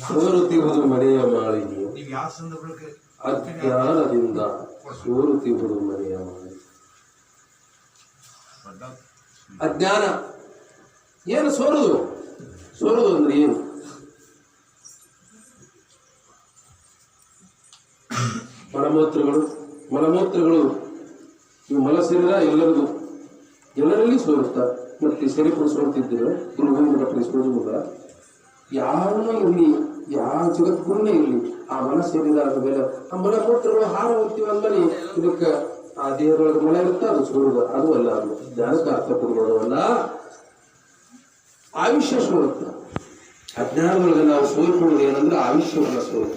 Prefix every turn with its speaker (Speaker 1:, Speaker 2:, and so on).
Speaker 1: ಸೋರುತ್ತಿರುವುದು ಮನೆಯ ಮಾಳಿಗೆ, ಅಜ್ಞಾನದಿಂದ ಸೋರುತ್ತಿರುವುದು ಮನೆಯ ಮಾಳಿಗೆ. ಅಜ್ಞಾನ ಏನು? ಸೋರುದು. ಸೋರುದು ಅಂದ್ರೆ ಏನು? ಮಲಮೂತ್ರಗಳು ಇವು ಮಲ ಶರೀರ ಎಲ್ಲರಲ್ಲಿ ಸೋರುತ್ತಾರೆ. ಮತ್ತೆ ಸರಿಪುರು ಸೋರುತ್ತಿದ್ದೇವೆ ಸೋರುವುದಿಲ್ಲ. ಯಾವನೇ ಇರಲಿ, ಯಾವ ಜಗದ್ಗುರುನೇ ಇರಲಿ, ಆ ಮನ ಸೇರಿದಾಗ ಮೇಲೆ ಆ ಮಲಮೂತ್ರಗಳು ಹಾರ ಹೋಗ್ತೀವಿ ಅಂದ್ಮೇಲೆ ಇದಕ್ಕೆ ಆ ದೇಹದೊಳಗೆ ಮಲ ಇರುತ್ತೆ, ಅದು ಸೋರುದು. ಅದು ಅಲ್ಲ, ಅದು ಜ್ಞಾನಕ್ಕೆ ಅರ್ಥ ಕೊಡುವುದಲ್ಲ. ಆಯುಷ್ಯ ಸೋರುತ್ತೆ. ಅಜ್ಞಾನದೊಳಗೆ ನಾವು ಸೋರಿಕೊಳ್ಳೋದು ಏನಂದ್ರೆ ಆಯುಷ್ಯವನ್ನು ಸೋರುತ್ತದೆ.